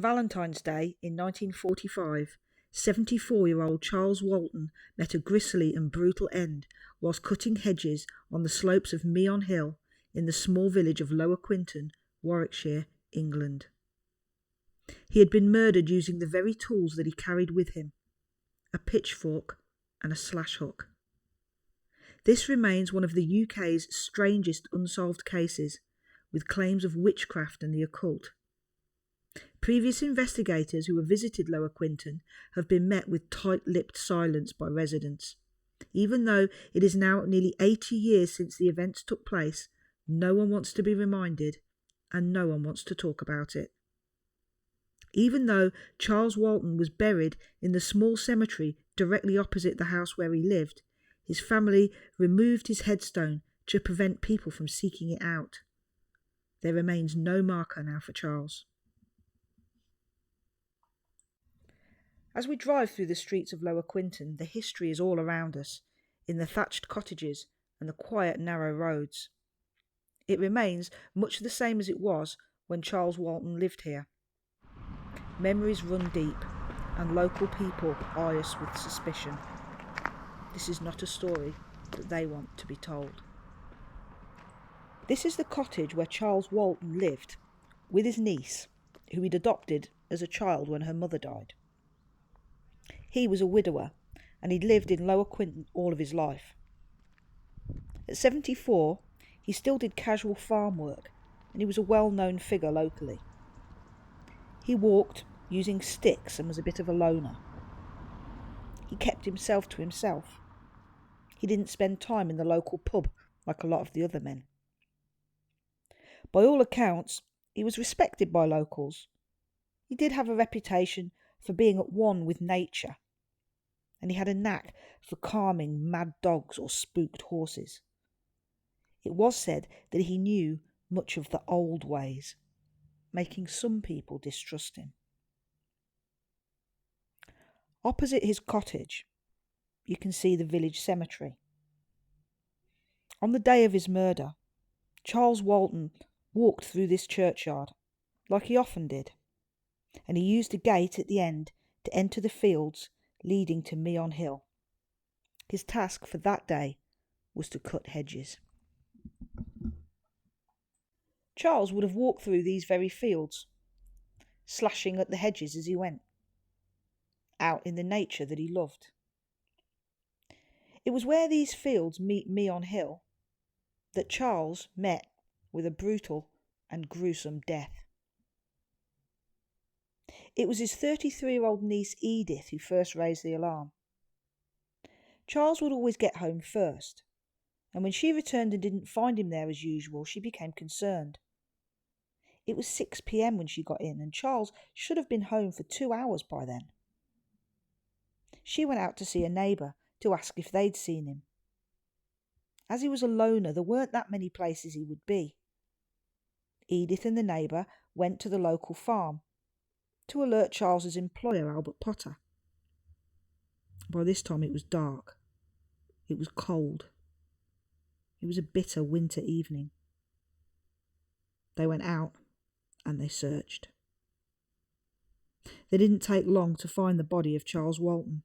Valentine's Day in 1945, 74-year-old Charles Walton met a grisly and brutal end whilst cutting hedges on the slopes of Meon Hill in the small village of Lower Quinton, Warwickshire, England. He had been murdered using the very tools that he carried with him, a pitchfork and a slash hook. This remains one of the UK's strangest unsolved cases, with claims of witchcraft and the occult. Previous investigators who have visited Lower Quinton have been met with tight-lipped silence by residents. Even though it is now nearly 80 years since the events took place, no one wants to be reminded and no one wants to talk about it. Even though Charles Walton was buried in the small cemetery directly opposite the house where he lived, his family removed his headstone to prevent people from seeking it out. There remains no marker now for Charles. As we drive through the streets of Lower Quinton, the history is all around us, in the thatched cottages and the quiet narrow roads. It remains much the same as it was when Charles Walton lived here. Memories run deep, and local people eye us with suspicion. This is not a story that they want to be told. This is the cottage where Charles Walton lived, with his niece, who he'd adopted as a child when her mother died. He was a widower, and he'd lived in Lower Quinton all of his life. At 74, he still did casual farm work, and he was a well-known figure locally. He walked using sticks and was a bit of a loner. He kept himself to himself. He didn't spend time in the local pub like a lot of the other men. By all accounts, he was respected by locals. He did have a reputation for being at one with nature, and he had a knack for calming mad dogs or spooked horses. It was said that he knew much of the old ways, making some people distrust him. Opposite his cottage, you can see the village cemetery. On the day of his murder, Charles Walton walked through this churchyard, like he often did, and he used a gate at the end to enter the fields leading to Meon Hill. His task for that day was to cut hedges. Charles would have walked through these very fields, slashing at the hedges as he went, out in the nature that he loved. It was where these fields meet Meon Hill that Charles met with a brutal and gruesome death. It was his 33-year-old niece Edith who first raised the alarm. Charles would always get home first, and when she returned and didn't find him there as usual, she became concerned. It was 6 p.m. when she got in, and Charles should have been home for 2 hours by then. She went out to see a neighbour to ask if they'd seen him. As he was a loner, there weren't that many places he would be. Edith and the neighbour went to the local farm to alert Charles's employer, Albert Potter. By this time it was dark. It was cold. It was a bitter winter evening. They went out and they searched. They didn't take long to find the body of Charles Walton.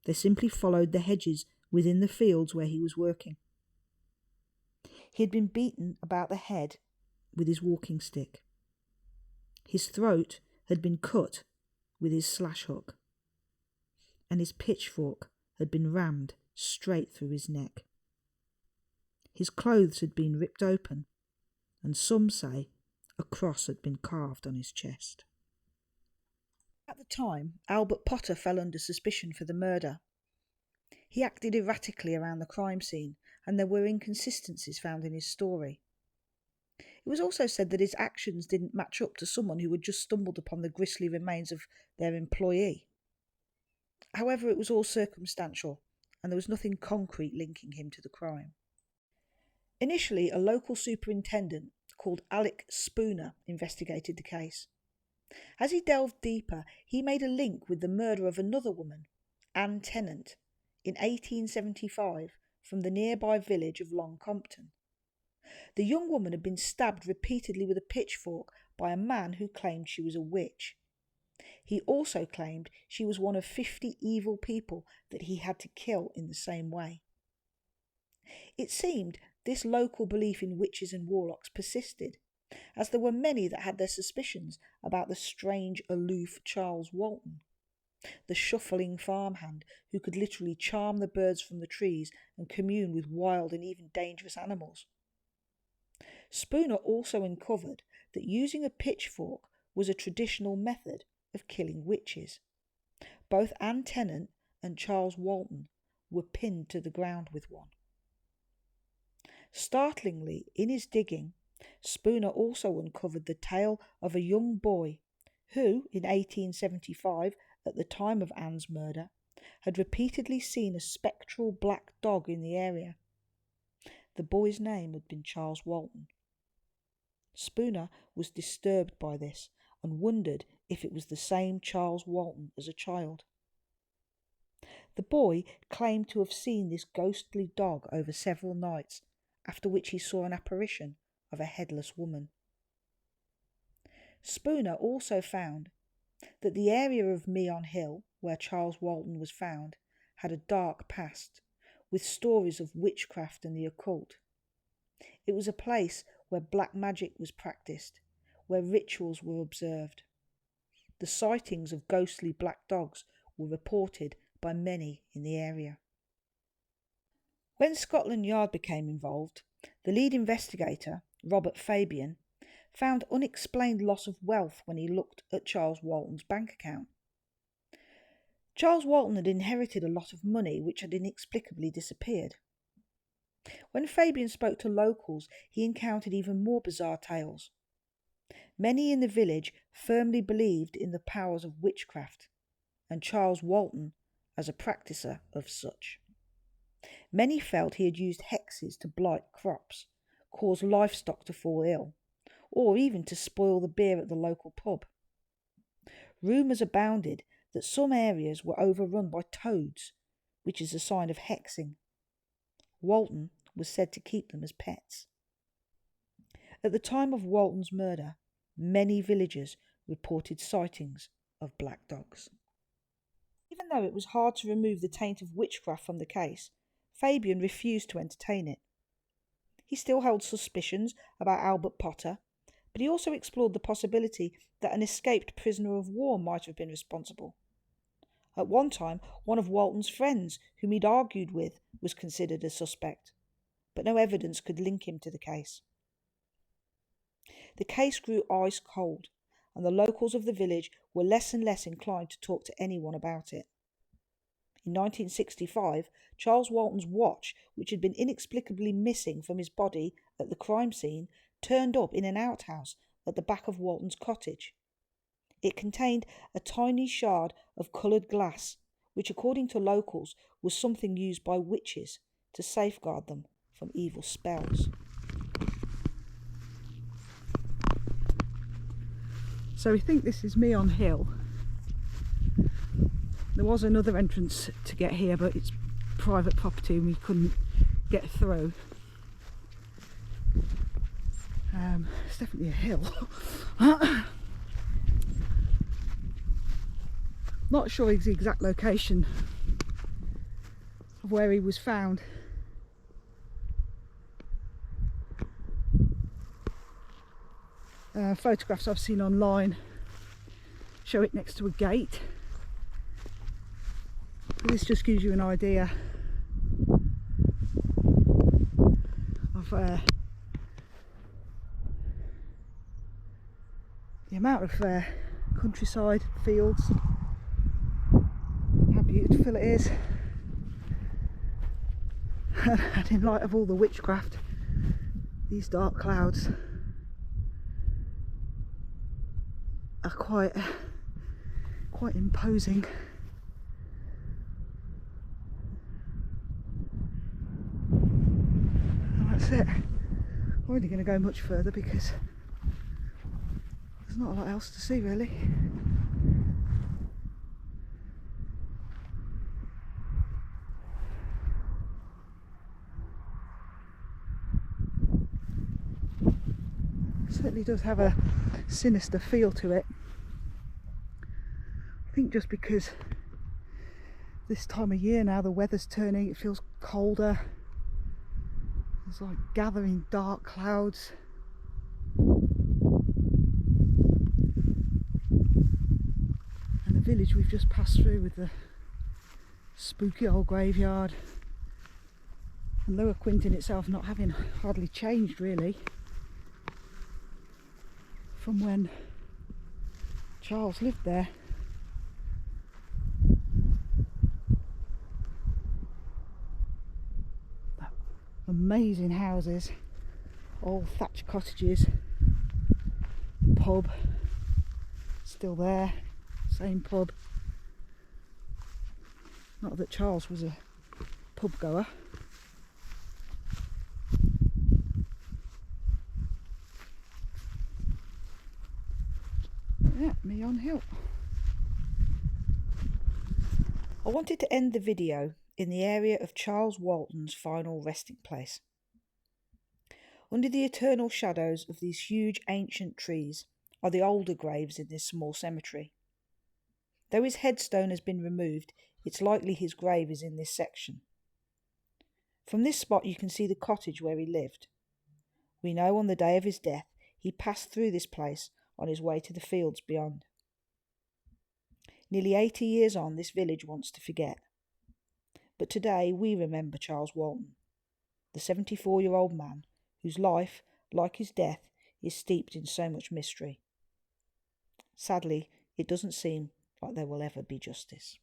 They simply followed the hedges within the fields where he was working. He had been beaten about the head with his walking stick. His throat had been cut with his slash hook, and his pitchfork had been rammed straight through his neck. His clothes had been ripped open, and some say a cross had been carved on his chest. At the time, Albert Potter fell under suspicion for the murder. He acted erratically around the crime scene, and there were inconsistencies found in his story. It was also said that his actions didn't match up to someone who had just stumbled upon the grisly remains of their employee. However, it was all circumstantial, and there was nothing concrete linking him to the crime. Initially, a local superintendent called Alec Spooner investigated the case. As he delved deeper, he made a link with the murder of another woman, Anne Tennant, in 1875 from the nearby village of Long Compton. The young woman had been stabbed repeatedly with a pitchfork by a man who claimed she was a witch He also claimed she was one of 50 evil people that he had to kill in the same way. It seemed this local belief in witches and warlocks persisted, as there were many that had their suspicions about the strange, aloof Charles Walton, the shuffling farmhand who could literally charm the birds from the trees and commune with wild and even dangerous animals. Spooner also uncovered that using a pitchfork was a traditional method of killing witches. Both Anne Tennant and Charles Walton were pinned to the ground with one. Startlingly, in his digging, Spooner also uncovered the tale of a young boy who, in 1875, at the time of Anne's murder, had repeatedly seen a spectral black dog in the area. The boy's name had been Charles Walton. Spooner was disturbed by this and wondered if it was the same Charles Walton as a child. The boy claimed to have seen this ghostly dog over several nights, after which he saw an apparition of a headless woman. Spooner also found that the area of Meon Hill, where Charles Walton was found, had a dark past, with stories of witchcraft and the occult. It was a place where black magic was practiced, where rituals were observed. The sightings of ghostly black dogs were reported by many in the area. When Scotland Yard became involved, the lead investigator, Robert Fabian, found unexplained loss of wealth when he looked at Charles Walton's bank account. Charles Walton had inherited a lot of money which had inexplicably disappeared. When Fabian spoke to locals, he encountered even more bizarre tales. Many in the village firmly believed in the powers of witchcraft, and Charles Walton as a practicer of such. Many felt he had used hexes to blight crops, cause livestock to fall ill, or even to spoil the beer at the local pub. Rumours abounded that some areas were overrun by toads, which is a sign of hexing. Walton was said to keep them as pets. At the time of Walton's murder, many villagers reported sightings of black dogs. Even though it was hard to remove the taint of witchcraft from the case, Fabian refused to entertain it. He still held suspicions about Albert Potter, but he also explored the possibility that an escaped prisoner of war might have been responsible. At one time, one of Walton's friends, whom he'd argued with, was considered a suspect, but no evidence could link him to the case. The case grew ice cold, and the locals of the village were less and less inclined to talk to anyone about it. In 1965, Charles Walton's watch, which had been inexplicably missing from his body at the crime scene, turned up in an outhouse at the back of Walton's cottage. It contained a tiny shard of coloured glass, which according to locals was something used by witches to safeguard them from evil spells. So we think this is Meon Hill. There was another entrance to get here, but it's private property and we couldn't get through. It's definitely a hill. Not sure the exact location of where he was found. Photographs I've seen online show it next to a gate. But this just gives you an idea of the amount of countryside, fields, how beautiful it is. And in light of all the witchcraft, these dark clouds are quite imposing. And that's it. I'm only going to go much further because there's not a lot else to see really. It certainly does have a sinister feel to it. I think just because this time of year now the weather's turning, it feels colder. There's like gathering dark clouds. And the village we've just passed through with the spooky old graveyard. And Lower Quinton itself not having hardly changed really from when Charles lived there. Amazing houses, old thatched cottages, pub still there, same pub. Not that Charles was a pub goer. Yeah, me on hill. I wanted to end the video in the area of Charles Walton's final resting place. Under the eternal shadows of these huge ancient trees are the older graves in this small cemetery. Though his headstone has been removed, it's likely his grave is in this section. From this spot you can see the cottage where he lived. We know on the day of his death he passed through this place on his way to the fields beyond. Nearly 80 years on, this village wants to forget. But today we remember Charles Walton, the 74-year-old man whose life, like his death, is steeped in so much mystery. Sadly, it doesn't seem like there will ever be justice.